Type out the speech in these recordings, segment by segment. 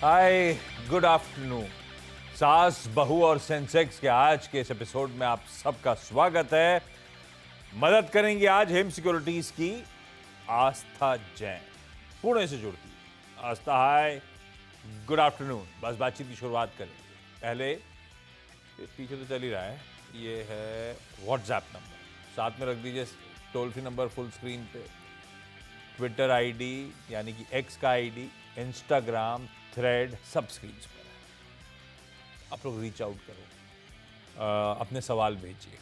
हाय, good afternoon. सास, बहू और सेंसेक्स के आज के इस एपिसोड में आप सबका स्वागत है। मदद करेंगे आज हेम सिक्योरिटीज की आस्था जैन, पुणे से जुड़ती है। आस्था, हाय, गुड आफ्टरनून। बस बातचीत की शुरुआत करेंगे। पहले ये पीछे तो चल ही रहा है, ये है व्हाट्सएप नंबर, साथ में रख दीजिए toll free number full screen पे। ट्विटर आईडी यानी कि एक्स का आईडी, इंस्टाग्राम, थ्रेड सब स्क्रीन पर है। आप लोग रीच आउट करो, अपने सवाल भेजिए।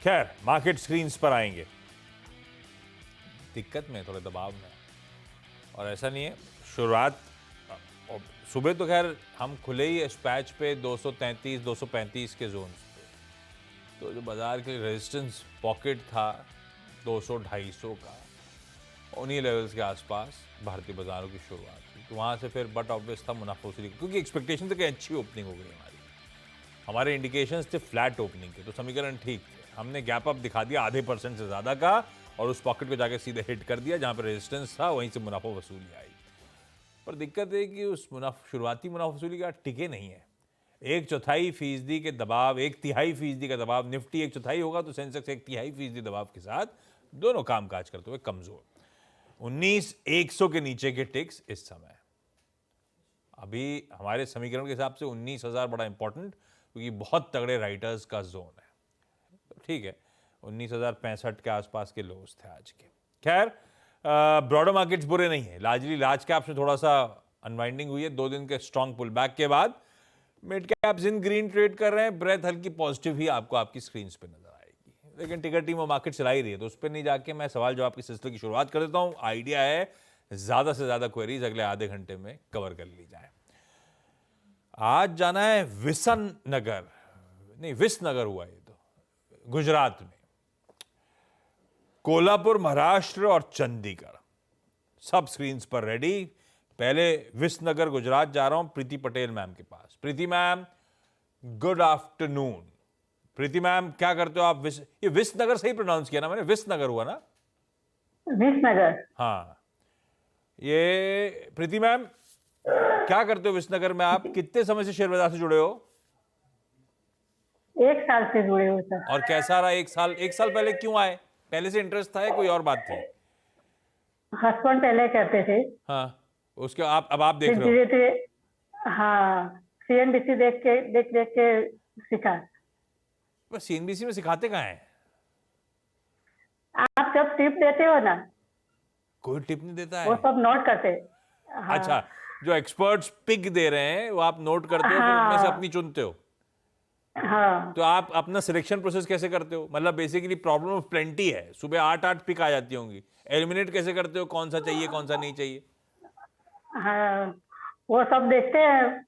खैर, मार्केट स्क्रीन्स पर आएंगे। दिक्कत में, थोड़े दबाव में, और ऐसा नहीं है। शुरुआत सुबह तो खैर हम खुले ही स्पैच पे 233 235 के जोन पे, तो जो बाजार के रेजिस्टेंस पॉकेट था 200-250 का, उन्हीं लेवल्स के आसपास भारतीय बाजारों की शुरुआत हुई। तो वहाँ से फिर बट ऑब्वियस था मुनाफा वसूली, क्योंकि एक्सपेक्टेशन था कि अच्छी ओपनिंग हो गई हमारे इंडिकेशंस थे फ्लैट ओपनिंग के, तो समीकरण ठीक थे। हमने गैप अप दिखा दिया आधे % से ज़्यादा का, और उस पॉकेट को जाके सीधे हिट कर दिया जहाँ पर रेजिस्टेंस था, वहीं से मुनाफा वसूली आई। पर दिक्कत है कि उस शुरुआती मुनाफा वसूली का टिके नहीं है। 1/4% के दबाव, 1/3% का दबाव, निफ्टी 1/4 होगा तो सेंसेक्स 1/3% दबाव के साथ दोनों कामकाज करते हुए कमजोर। 19,100 के नीचे के टिक्स इस समय, अभी हमारे समीकरण के हिसाब से 19,000 बड़ा इंपॉर्टेंट, क्योंकि बहुत तगड़े राइटर्स का जोन है। तो ठीक है, 19,065 के आसपास के लोस थे आज के। खैर, ब्रॉडर मार्केट्स बुरे नहीं है। लार्जली लार्ज कैप्स में थोड़ा सा अनवाइंडिंग हुई है 2 दिन के स्ट्रॉन्ग पुल बैक के बाद। मिड कैप्स इन ग्रीन ट्रेड कर रहे हैं। ब्रेथ हल्की पॉजिटिव ही आपको आपकी स्क्रीन पे नजर आएगी, लेकिन टिकर टीम और मार्केट चला ही रही है, तो उस पर नहीं जाके मैं सवाल जवाब के सिलसिले की शुरुआत कर देता हूं। आइडिया है ज्यादा से ज्यादा क्वेरीज अगले आधे घंटे में कवर कर ली जाए। आज जाना है विसनगर, नहीं विसनगर हुआ ये तो, गुजरात में, कोल्हापुर महाराष्ट्र और चंडीगढ़ सब स्क्रीन्स पर रेडी। पहले विसनगर गुजरात जा रहा हूं प्रीति पटेल मैम के पास। प्रीति मैम, गुड आफ्टरनून। प्रीति मैम, क्या करते हो आप? ये विसनगर सही प्रोनाउंस किया ना मैंने? विसनगर हुआ ना? विसनगर। हाँ, ये प्रीति मैम क्या करते हो विसनगर में? आप कितने समय से शेयर बाजार से जुड़े हो? 1 साल से जुड़े हो सर। और कैसा रहा 1 साल? 1 साल पहले क्यों आए? पहले से इंटरेस्ट था या कोई और बात थी? हस्बैंड पहले करते थे। हाँ, उसके अब आप देख फिर रहे हो? धीरे धीरे, हाँ, CNBC देख के सीखा। बस CNBC में सिखाते कहाँ हैं? आप जब टिप देते हो ना, कोई टिप नहीं देता वो है। सब नोट करते। हाँ, अच्छा, जो एक्सपर्ट्स पिक दे रहे हैं वो आप नोट करते हो, फिर उनमें से अपनी चुनते हो। हाँ, तो आप अपना सिलेक्शन प्रोसेस कैसे करते हो? मतलब बेसिकली प्रॉब्लम ऑफ प्लेंटी है, सुबह 8 पिक आ जाती होंगी, एलिमिनेट कैसे करते हो? कौन सा चाहिए, कौन सा नहीं चाहिए? हाँ, वो सब देखते हैं,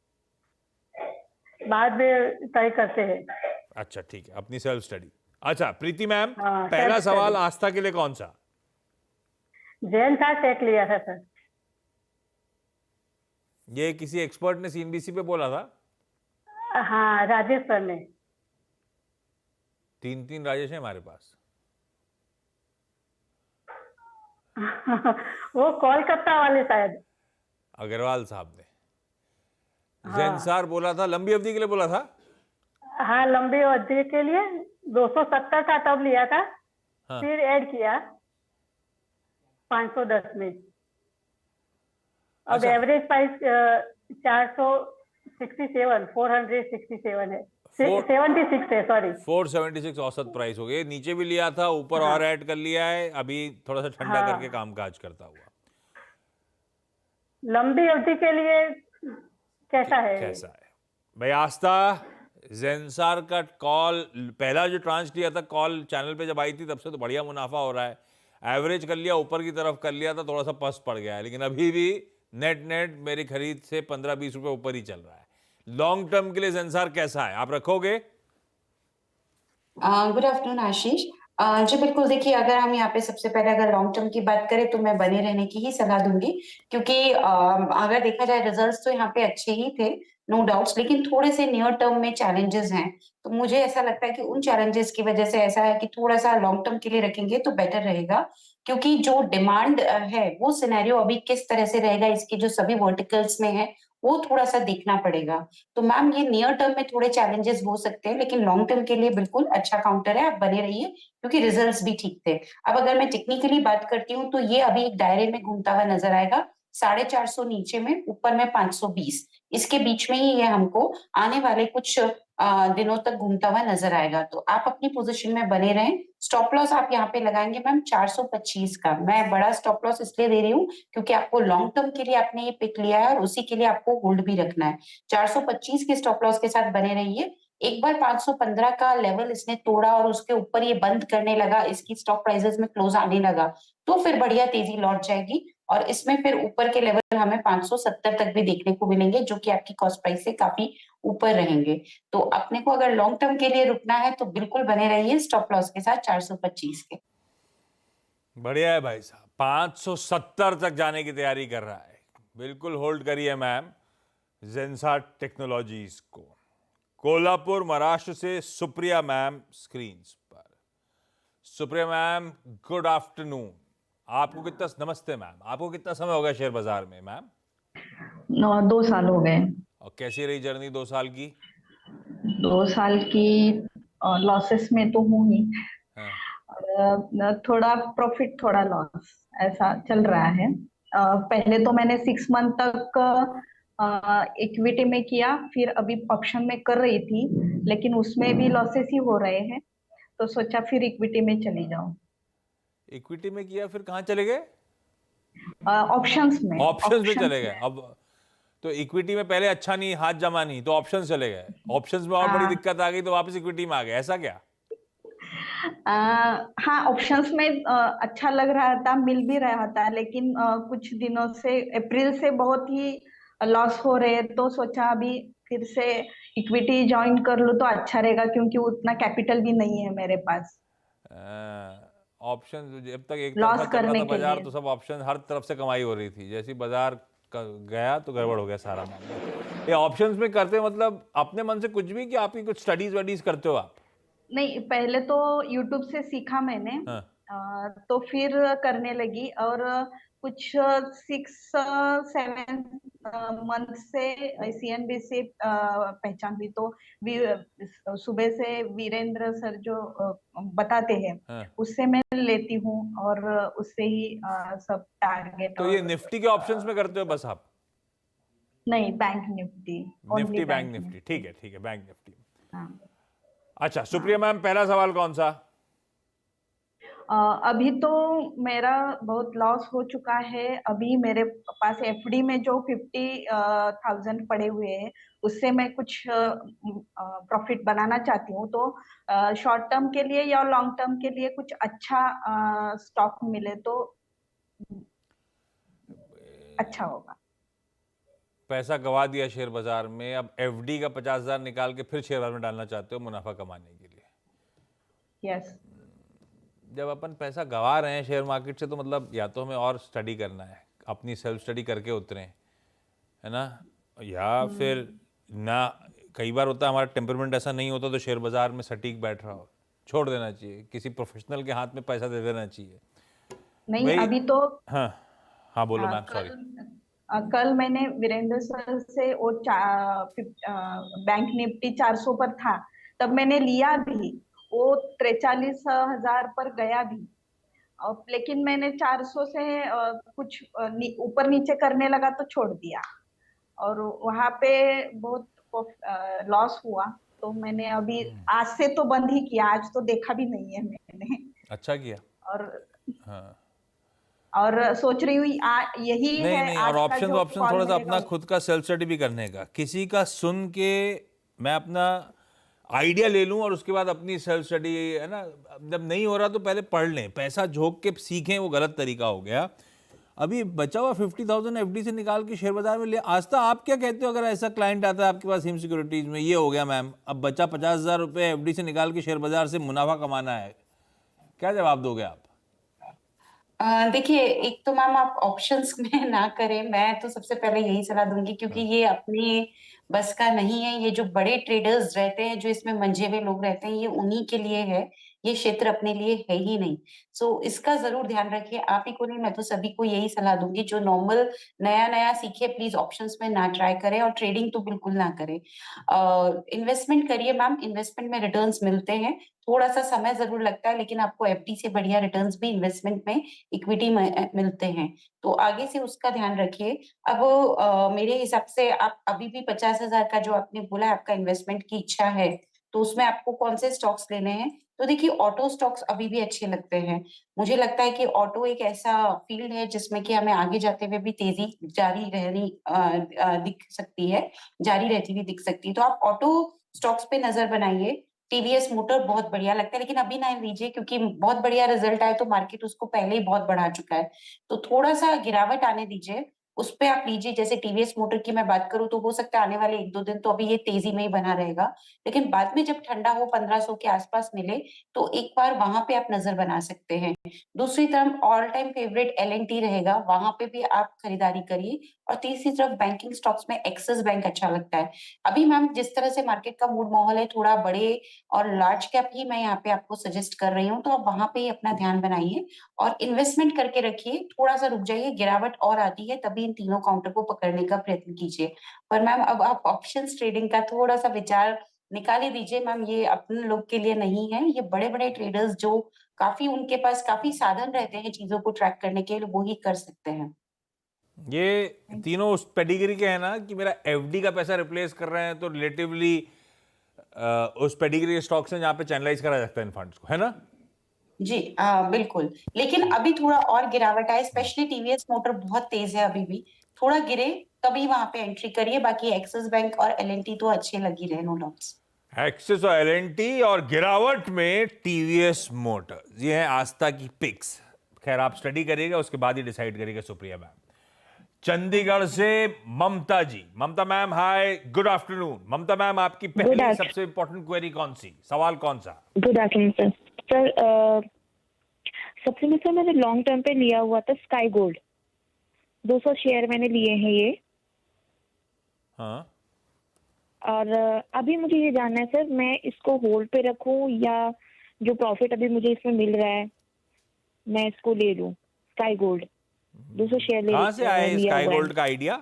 बाद में तय करते हैं। अच्छा ठीक है, अपनी सेल्फ स्टडी। अच्छा प्रीति मैम, हाँ, पहला self सवाल study। आस्था के लिए कौन सा? जैन था, टेक लिया था सर। ये किसी एक्सपर्ट ने CNBC पे बोला था? हाँ, राजेश सर ने। 3 राजेश है हमारे पास। वो कोलकाता वाले शायद। अग्रवाल साहब ने। हाँ। जेंसार बोला था, लंबी अवधि के लिए बोला था। हाँ, लंबी अवधि के लिए 270 का तब लिया था। हाँ। फिर ऐड किया 510 में। अब अच्छा। एवरेज प्राइस 467 है। 76 है, सॉरी। 476 औसत प्राइस हो गई। नीचे भी लिया था, ऊपर हाँ। और ऐड कर लिया है, अभी थोड़ा सा ठंडा हाँ। करके कामकाज करता हुआ। लंबी अवधि के लिए कैसा है? कैसा है भाई आस्था? जेंसार का कॉल, पहला जो ट्रांच लिया था कॉल चैनल पे जब आई थी, तब से तो बढ़िया मुनाफा हो रहा है। एवरेज कर लिया, ऊपर की तरफ कर लिया था, थोड़ा सा पस पड़ गया है, लेकिन अभी भी नेट मेरी खरीद से 15-20 रुपए ऊपर ही चल रहा है। लॉन्ग टर्म के लिए जेंसार कैसा है, आप रखोगे? गुड आफ्टरनून आशीष। जी बिल्कुल, देखिए अगर हम यहाँ पे सबसे पहले अगर लॉन्ग टर्म की बात करें तो मैं बने रहने की ही सलाह दूंगी, क्योंकि अगर देखा जाए रिजल्ट्स तो यहाँ पे अच्छे ही थे, नो डाउट्स, लेकिन थोड़े से नियर टर्म में चैलेंजेस हैं। तो मुझे ऐसा लगता है कि उन चैलेंजेस की वजह से ऐसा है कि थोड़ा सा लॉन्ग टर्म के लिए रखेंगे तो बेटर रहेगा, क्योंकि जो डिमांड है वो सिनेरियो अभी किस तरह से रहेगा इसकी जो सभी वर्टिकल्स में है वो थोड़ा सा देखना पड़ेगा। तो मैम ये नियर टर्म में थोड़े चैलेंजेस हो सकते हैं, लेकिन लॉन्ग टर्म के लिए बिल्कुल अच्छा काउंटर है, आप बने रहिए, क्योंकि रिजल्ट्स भी ठीक थे। अब अगर मैं टेक्निकली बात करती हूँ तो ये अभी एक दायरे में घूमता हुआ नजर आएगा, 450 नीचे में, ऊपर में 520, इसके बीच में ही ये हमको आने वाले कुछ दिनों तक घूमता हुआ नजर आएगा। तो आप अपनी पोजीशन में बने रहें। स्टॉप लॉस आप यहाँ पे लगाएंगे मैम 425 का। मैं बड़ा स्टॉप लॉस इसलिए दे रही हूँ क्योंकि आपको लॉन्ग टर्म के लिए आपने ये पिक लिया है और उसी के लिए आपको होल्ड भी रखना है। 425 के स्टॉप लॉस के साथ बने रहिए। एक बार 515 का लेवल इसने तोड़ा और उसके ऊपर ये बंद करने लगा, इसकी स्टॉक प्राइसेस में क्लोज आने लगा, तो फिर बढ़िया तेजी लौट जाएगी और इसमें फिर ऊपर के लेवल हमें 570 तक भी देखने को मिलेंगे, जो कि आपकी कॉस्ट प्राइस से काफी ऊपर रहेंगे। तो अपने को अगर लॉन्ग टर्म के लिए रुकना है तो बिल्कुल बने रहिए स्टॉप लॉस के साथ 425 के। बढ़िया है भाई साहब, 570 तक जाने की तैयारी कर रहा है। बिल्कुल होल्ड करिए मैम जेंसा टेक्नोलॉजीज को। कोल्हापुर महाराष्ट्र से सुप्रिया मैम स्क्रीन पर। Supriya ma'am good afternoon. आपको कितना, नमस्ते मैम, आपको कितना समय हो गया शेयर बाजार में मैम? 2 साल हो गए। और कैसी रही जर्नी 2 साल की? 2 साल की लॉसेस में तो हूँ ही, हाँ। और थोड़ा प्रॉफिट थोड़ा लॉस ऐसा चल रहा है। पहले तो मैंने 6 मंथ तक इक्विटी में किया, फिर अभी ऑप्शन में कर रही थी, लेकिन उसमें भी लॉसेस ही हो रहे हैं, तो सोचा फिर इक्विटी में चली जाऊं। इक्विटी में किया, फिर कहाँ चले गए? ऑप्शंस में। ऑप्शंस में चले गए। अब तो इक्विटी में पहले अच्छा नहीं, हाथ जमा नहीं, तो ऑप्शंस चले गए। ऑप्शंस में और बड़ी दिक्कत आ गई तो वापस इक्विटी में आ गए, ऐसा क्या? हाँ, ऑप्शंस में अच्छा लग रहा था, मिल भी रहा था, लेकिन कुछ दिनों से अप्रैल से बहुत ही लॉस हो रहे हैं, तो सोचा अभी फिर से इक्विटी ज्वाइन कर लूँ तो अच्छा रहेगा, क्योंकि उतना कैपिटल भी नहीं है मेरे पास ऑप्शन। जब तक एक लॉस तरफा चल रहा करने था के बाजार लिए। तो सब ऑप्शन, हर तरफ से कमाई हो रही थी। जैसी बाजार गया तो गड़बड़ हो गया सारा मामला। ये ऑप्शंस में करते मतलब अपने मन से कुछ भी, कि आपकी कुछ स्टडीज वडीज करते हो आप? नहीं, पहले तो यूट्यूब से सीखा मैंने। हाँ। तो फिर करने लगी, और कुछ 6-7 मंथ से CNBC पहचान भी, तो सुबह से वीरेंद्र सर जो बताते हैं, हाँ। उससे मैं लेती हूँ, और उससे ही सब टारगेट। तो ये निफ्टी के ऑप्शंस में करते हो बस आप? नहीं, bank Nifty, Nifty, only bank Nifty, ठीक है ठीक है, बैंक निफ्टी। हाँ। अच्छा सुप्रिया मैम, पहला सवाल कौन सा? अभी तो मेरा बहुत लॉस हो चुका है। अभी मेरे पास एफडी में जो 50,000 पड़े हुए हैं, उससे मैं कुछ प्रॉफिट बनाना चाहती हूँ। तो शॉर्ट टर्म के लिए या लॉन्ग टर्म के लिए कुछ अच्छा स्टॉक मिले तो अच्छा होगा। पैसा गवा दिया शेयर बाजार में, अब एफडी का 50,000 निकाल के फिर शेयर बाजार में डालना चाहते हो मुनाफा कमाने के लिए? यस। जब अपन पैसा गवा रहे हैं शेयर मार्केट से, तो मतलब या तो हमें और स्टडी करना है, अपनी सेल्फ स्टडी करके उतरें, है ना, या फिर ना। कई बार होता है हमारा टेम्परमेंट ऐसा नहीं होता, तो शेयर बाजार में सटीक बैठ रहा हो, छोड़ देना चाहिए, किसी प्रोफेशनल के हाथ में पैसा दे देना चाहिए। नहीं, अभी तो हाँ हाँ बोलो मैम, सॉरी। कल मैंने वीरेंद्र सर से वो बैंक निफ्टी 400 पर था, तब मैंने लिया भी, वो 43,000 पर गया भी, लेकिन मैंने 400 से कुछ ऊपर नीचे करने लगा तो छोड़ दिया, और वहां पे बहुत लॉस हुआ। तो मैंने अभी आज से तो बंद ही किया, आज तो देखा भी नहीं है मैंने। अच्छा किया। और हाँ, और सोच रही हूँ यही नहीं है नहीं, आज और का ऑप्शन जो ऑप्शन कॉल थोड़ा सा मिलेगा। अपना खुद का सेल्फ स्टडी भी करने का, किसी का सुन के मैं अपना आइडिया ले लूं और उसके बाद अपनी सेल्फ स्टडी, है ना। जब नहीं हो रहा तो पहले पढ़ लें, पैसा झोंक के सीखें, वो गलत तरीका हो गया। अभी बचा हुआ 50,000 एफडी से निकाल के शेयर बाजार में ले। आस्था, आप क्या कहते हो अगर ऐसा क्लाइंट आता है आपके पास हिम सिक्योरिटीज में, ये हो गया मैम, अब बचा 50,000 रुपये एफडी से निकाल के शेयर बाजार से मुनाफा कमाना है, क्या जवाब दोगे आप? देखिए, एक तो मैम आप ऑप्शंस में ना करें, मैं तो सबसे पहले यही सलाह दूंगी, क्योंकि ये अपने बस का नहीं है। ये जो बड़े ट्रेडर्स रहते हैं, जो इसमें मंझे हुए लोग रहते हैं, ये उन्हीं के लिए है। ये क्षेत्र अपने लिए है ही नहीं। सो इसका जरूर ध्यान रखिए। आप ही को नहीं, मैं तो सभी को यही सलाह दूंगी। जो नॉर्मल नया नया सीखे, प्लीज ऑप्शंस में ना ट्राई करें, और ट्रेडिंग तो बिल्कुल ना करें। इन्वेस्टमेंट करिए मैम, इन्वेस्टमेंट में रिटर्न्स मिलते हैं। थोड़ा सा समय जरूर लगता है, लेकिन आपको एफडी से बढ़िया रिटर्न्स भी इन्वेस्टमेंट में इक्विटी मिलते हैं। तो आगे से उसका ध्यान रखिए। अब मेरे हिसाब से आप अभी भी 50,000 का जो आपने बोला है, आपका इन्वेस्टमेंट की इच्छा है, तो उसमें आपको कौन से स्टॉक्स लेने हैं? तो देखिए, ऑटो स्टॉक्स अभी भी अच्छे लगते हैं। मुझे लगता है कि ऑटो एक ऐसा फील्ड है जिसमें कि हमें आगे जाते हुए भी तेजी जारी रहनी दिख सकती है, जारी रहती हुई दिख सकती है। तो आप ऑटो स्टॉक्स पे नजर बनाइए। टीवीएस मोटर बहुत बढ़िया लगता है, लेकिन अभी ना लीजिए, क्योंकि बहुत बढ़िया रिजल्ट आए तो मार्केट उसको पहले ही बहुत बढ़ा चुका है। तो थोड़ा सा गिरावट आने दीजिए, उस पे आप लीजिए। जैसे टीवीएस मोटर की मैं बात करूं, तो हो सकता है आने वाले 1-2 दिन तो अभी ये तेजी में ही बना रहेगा, लेकिन बाद में जब ठंडा हो, 1500 के आसपास मिले, तो एक बार वहां पे आप नजर बना सकते हैं। दूसरी तरफ ऑल टाइम फेवरेट एल रहेगा, वहां पे भी आप खरीदारी करिए। और तीसरी तरफ बैंकिंग स्टॉक्स में एक्सिस बैंक अच्छा लगता है। अभी मैम जिस तरह से मार्केट का मूड माहौल है, थोड़ा बड़े और लार्ज कैप ही मैं यहाँ पे आपको सजेस्ट कर रही हूँ, तो आप वहां पे ही अपना ध्यान बनाइए और इन्वेस्टमेंट करके रखिए। थोड़ा सा रुक जाइए, गिरावट और आती है तभी इन तीनों काउंटर को पकड़ने का प्रयत्न कीजिए। पर मैम अब आप ऑप्शंस ट्रेडिंग का थोड़ा सा विचार निकाल ही दीजिए मैम। ये अपने लोग के लिए नहीं है। ये बड़े बड़े ट्रेडर्स जो काफी, उनके पास काफी साधन रहते हैं चीजों को ट्रैक करने के लिए, वो ही कर सकते हैं। ये तीनों उस पेडिग्री के हैं ना कि मेरा एफडी का पैसा रिप्लेस कर रहे हैं, तो रिलेटिवली उस पेडिग्री के स्टॉक से जहां पे चैनलाइज करा जाता है इन फंड्स को, है ना? जी बिल्कुल। लेकिन अभी थोड़ा और गिरावट आए, स्पेशली टीवीएस मोटर बहुत तेज है अभी भी। थोड़ा गिरे तभी वहां पे एंट्री करिए। बाकी एक्सिस बैंक और एलएनटी तो अच्छे लगी रहे, नो डाउट्स। एक्सिस और एलएनटी, और गिरावट में टीवीएस मोटर्स, ये है आस्था की पिक्स। खैर आप स्टडी करिएगा, उसके बाद ही डिसाइड करिएगा। सुप्रिया मैम चंडीगढ़ से ममता जी। ममता मैम हाय, गुड आफ्टरनून। ममता मैम, आपकी पहली सबसे इंपॉर्टेंट क्वेरी कौन सी, सवाल कौन सा? Good afternoon sir. सर सबसे में सर, मैंने लॉन्ग टर्म पे लिया हुआ था स्काई गोल्ड, 200 शेयर मैंने लिए हैं ये। हाँ, और अभी मुझे ये जानना है सर, मैं इसको होल्ड पे रखूं या जो प्रॉफिट अभी मुझे इसमें मिल रहा है मैं इसको ले लूं? स्काई गोल्ड 200 शेयर ले कहां से आए स्काई गोल्ड का आइडिया?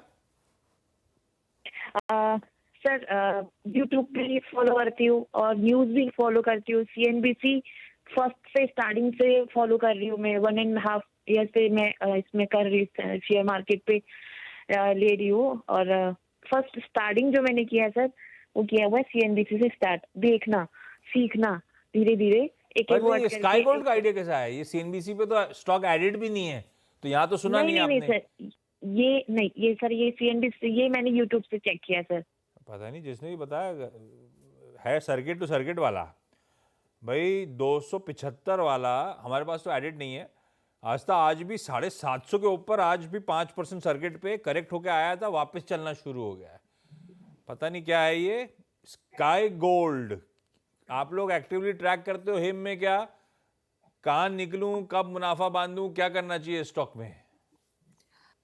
सर यूट्यूब पे फॉलो करती हूँ और न्यूज भी फॉलो करती हूँ। सीएनबीसी फर्स्ट से स्टार्टिंग से फॉलो कर रही हूँ मैं, 1.5 ईयर से मैं इसमें कर रही हूँ, शेयर मार्केट पे ले रही हूँ। और फर्स्ट स्टार्टिंग जो मैंने किया है सर, वो किया हुआ है सीएनबीसी से स्टार्ट, देखना सीखना धीरे धीरे एक एक वर्ड करके। स्काई गोल्ड का आइडिया कैसा है? ये सीएनबीसी पे तो स्टॉक एडेड भी नहीं है, तो यहाँ तो सुना नहीं नहीं आपने। सर, ये नहीं, ये सर ये सीएनबीसी, ये मैंने यूट्यूब से चेक किया सर। पता नहीं, जिसने भी बताया है सर्किट टू सर्किट वाला। भाई 275 वाला हमारे पास तो एडिट नहीं है। आज भी 750 के ऊपर, आज भी 5% सर्किट पे करेक्ट होके आया था, वापस चलना शुरू हो गया है। पता नहीं क्या है ये स्काई गोल्ड। आप लोग एक्टिवली ट्रैक करते हो हिम में? क्या कहां निकलूं, कब मुनाफा बांधूं, क्या करना चाहिए स्टॉक में?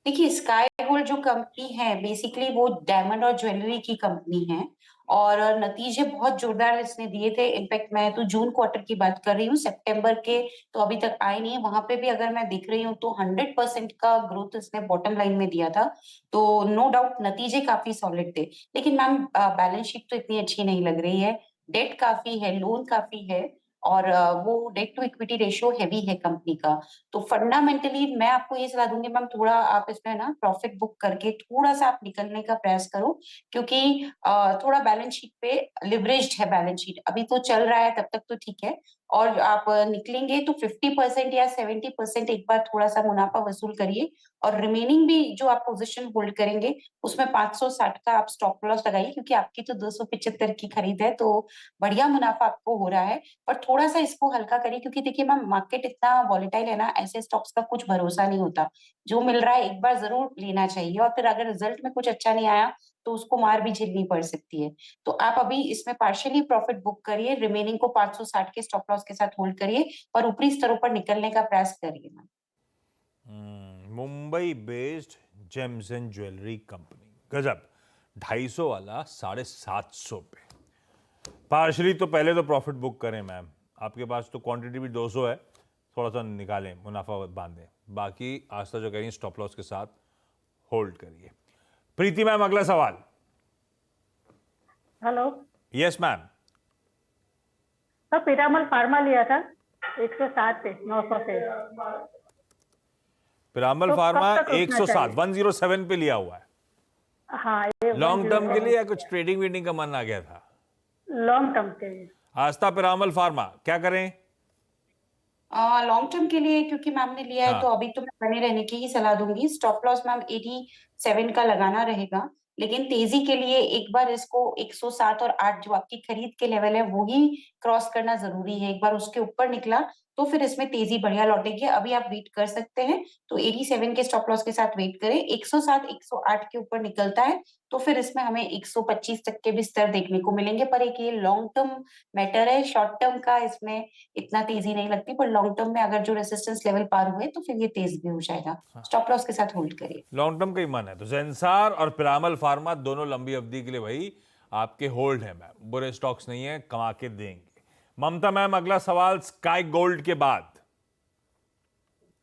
देखिए, स्काई गोल्ड जो कंपनी है, बेसिकली वो डायमंड और ज्वेलरी की कंपनी है, और नतीजे बहुत जोरदार इसने दिए थे। इनफैक्ट मैं तो जून क्वार्टर की बात कर रही हूँ, सितंबर के तो अभी तक आए नहीं है। वहां पे भी अगर मैं दिख रही हूँ तो 100% का ग्रोथ इसने बॉटम लाइन में दिया था। तो नो डाउट नतीजे काफी सॉलिड थे। लेकिन मैम बैलेंस शीट तो इतनी अच्छी नहीं लग रही है। डेट काफी है, लोन काफी है, और वो debt to equity ratio heavy है कंपनी का। तो फंडामेंटली मैं आपको ये सलाह दूंगी मैम, थोड़ा आप इसमें ना प्रॉफिट बुक करके थोड़ा सा आप निकलने का प्रयास करो, क्योंकि थोड़ा बैलेंस शीट पे लिवरेज्ड है। बैलेंस शीट अभी तो चल रहा है, तब तक तो ठीक है, और आप निकलेंगे तो 50% या 70% एक बार थोड़ा सा मुनाफा वसूल करिए, और रिमेनिंग भी जो आप पोजीशन होल्ड करेंगे उसमें 560 का आप स्टॉप लॉस लगाइए, क्योंकि आपकी तो 275 की खरीद है, तो बढ़िया मुनाफा आपको हो रहा है। पर थोड़ा सा इसको हल्का करिए, क्योंकि देखिए मैम मार्केट इतना वॉलेटाइल है ना, ऐसे स्टॉक्स का कुछ भरोसा नहीं होता। जो मिल रहा है एक बार जरूर लेना चाहिए, और फिर अगर रिजल्ट में कुछ अच्छा नहीं आया तो उसको मार भी झेलनी पड़ सकती है। तो आप अभी इसमें पार्शियली प्रॉफिट बुक करिए, रिमेनिंग को 560 के स्टॉप लॉस के साथ होल्ड करिए और ऊपरी स्तरों पर निकलने का प्रयास करिए ma'am. Mumbai based James and jewellery company, गजब, 250 वाला 750 पे। पार्शली तो पहले तो प्रॉफिट बुक करें मैम, आपके पास तो क्वांटिटी भी 200 है, थोड़ा सा निकालें, मुनाफा बांधें, बाकी आस्था जो कह रही स्टॉप लॉस के साथ होल्ड करिए। प्रीति मैम, अगला सवाल। Hello yes ma'am. Sir, Piramal pharma लिया था 107 पे 900 से। पिरामल तो फार्मा कब तक रुकना 107 चाहिए? 107 पे लिया हुआ है। हाँ, ये लॉन्ग टर्म के लिए या कुछ ट्रेडिंग वीडिंग का मन आ गया था? लॉन्ग टर्म के लिए। आस्था पिरामल फार्मा क्या करें? लॉन्ग टर्म के लिए क्योंकि मैम ने लिया है हाँ। तो अभी तो मैं बने रहने की ही सलाह दूंगी। स्टॉप लॉस मैम 87 का लगाना रहेगा, लेकिन तेजी के लिए एक बार इसको 107 और 8 जो आपकी खरीद के लेवल है वो ही क्रॉस करना जरूरी है। एक बार उसके ऊपर निकला तो फिर इसमें तेजी बढ़िया लौटेगी। अभी आप वेट कर सकते हैं, तो 87 के स्टॉप लॉस के साथ वेट करें। 107 108 के ऊपर निकलता है तो फिर इसमें हमें 125 तक के भी स्तर देखने को मिलेंगे। पर एक ये लॉन्ग टर्म मैटर है, शॉर्ट टर्म का इसमें इतना तेजी नहीं लगती, पर लॉन्ग टर्म में अगर जो रेजिस्टेंस लेवल पार हुए तो फिर ये तेज भी हो जाएगा। स्टॉप लॉस के साथ होल्ड करिए। लॉन्ग टर्म का ही मन है तो जेंसार और पिरामल फार्मा दोनों लंबी अवधि के लिए भाई आपके होल्ड है मैम, बुरे स्टॉक्स नहीं है, कमा के देंगे। ममता मैम, अगला सवाल स्काई गोल्ड के बाद।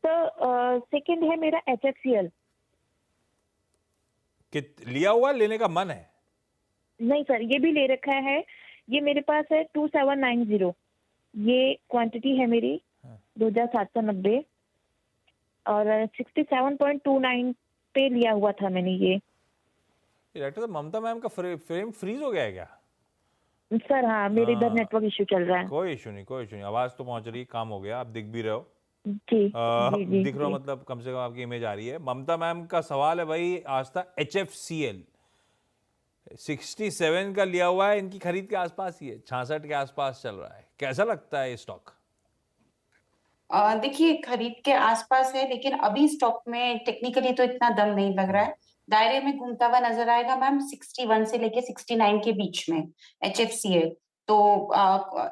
तो सेकंड है मेरा HFCL। लिया हुआ लेने का मन है? नहीं सर, ये भी ले रखा है, ये मेरे पास है 2790, ये क्वांटिटी है मेरी 2790 और 67.29 पे लिया हुआ था मैंने ये। डायरेक्टर तो ममता मैम का फ्रेम फ्रीज हो गया है क्या? सर हाँ, मेरे इधर नेटवर्क इश्यू चल रहा है। कोई इशू नहीं, कोई इशू नहीं, आवाज तो पहुंच रही, काम हो गया, आप दिख भी रहे हो। जी जी दिख रहा हो मतलब कम से कम आपकी इमेज आ रही है। ममता मैम का सवाल है भाई, आस्था HFCL 67 का लिया हुआ है, इनकी खरीद के आसपास ही है, 66 के आसपास चल रहा है, कैसा लगता है ये स्टॉक? देखिए खरीद के आसपास है, लेकिन अभी स्टॉक में टेक्निकली तो इतना दम नहीं लग रहा है। दायरे में घूमता हुआ नजर आएगा मैम 61 से लेके 69 के बीच में HFCL। तो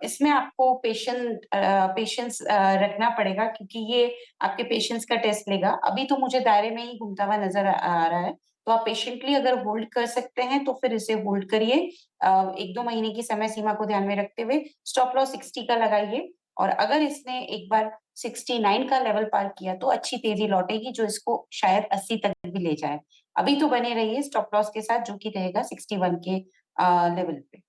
इसमें आपको पेशेंस रखना पड़ेगा, क्योंकि ये आपके पेशेंस का टेस्ट लेगा। अभी तो मुझे दायरे में ही घूमता हुआ नजर आ रहा है, तो आप पेशेंटली अगर होल्ड कर सकते हैं तो फिर इसे होल्ड करिए। 1-2 महीने की समय सीमा को ध्यान में रखते हुए स्टॉप लॉस 60 का लगाइए, और अगर इसने एक बार 69 का लेवल पार किया तो अच्छी तेजी लौटेगी जो इसको शायद 80 तक भी ले जाए। अभी तो बने रहिए स्टॉप लॉस के साथ, जो कि रहेगा 61 के लेवल पे।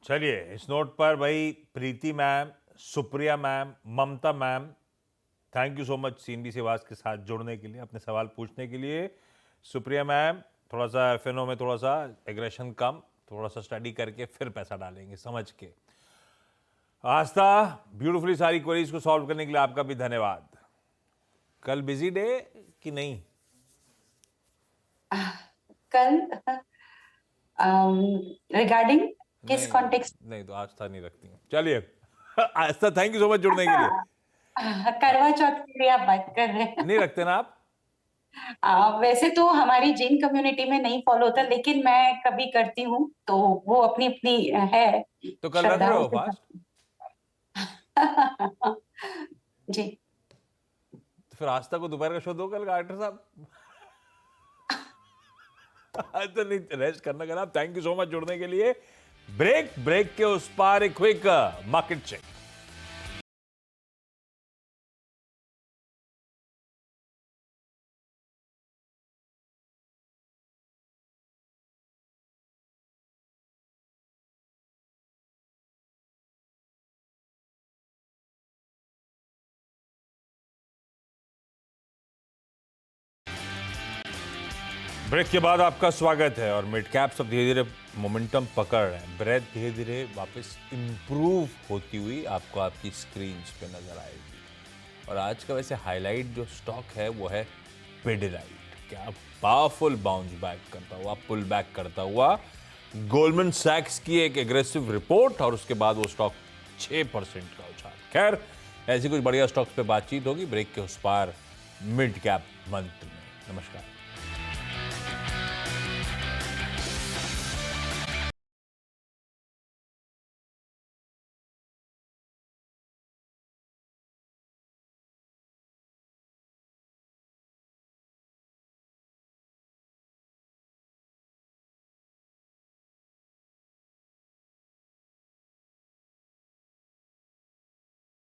चलिए इस नोट पर भाई Preeti ma'am, Supriya ma'am, Mamata ma'am, thank you so much CNBC Awaaz के साथ जुड़ने के लिए, अपने सवाल पूछने के लिए। सुप्रिया मैम, थोड़ा सा FNO में थोड़ा सा एग्रेशन कम, थोड़ा सा स्टडी करके फिर पैसा डालेंगे समझ के। आस्था, ब्यूटीफुली सारी क्वेरीज को सॉल्व करने के लिए आपका भी धन्यवाद। कल बिजी डे कि नहीं? कल रिगार्डिंग किस कॉन्टेक्स्ट? नहीं तो आस्था नहीं रखती हूँ। चलिए आस्था, थैंक यू सो मच जुड़ने के लिए। करवा चौथ के लिए आप बात कर रहे हैं? नहीं रखते ना आप? वैसे तो हमारी जैन कम्युनिटी में नहीं फॉलो होता, लेकिन मैं कभी करती हूँ, तो वो अपनी अपनी है। तो कल रख रहे हो फास्ट? जी। तो फिर आस्था को दोपहर का शो दो कल, डॉक्टर साहब। तो नहीं, रेस्ट करना करना। थैंक यू सो मच जुड़ने के लिए। ब्रेक के उस पार एक क्विक मार्केट चेक। ब्रेक के बाद आपका स्वागत है। और मिड कैप सब धीरे धीरे मोमेंटम पकड़ रहे हैं, ब्रेथ धीरे धीरे वापस इंप्रूव होती हुई आपको आपकी स्क्रीन पे नजर आएगी। और आज का वैसे हाईलाइट जो स्टॉक है वो है पिडिलाइट। क्या पावरफुल बाउंस बैक करता हुआ, पुल बैक करता हुआ, गोल्डमैन सैक्स की एक एग्रेसिव रिपोर्ट और उसके बाद वो स्टॉक 6% का उछाल। खैर, ऐसी कुछ बढ़िया स्टॉक्स पे बातचीत होगी ब्रेक के उस पार मिड कैप मंथ में। नमस्कार।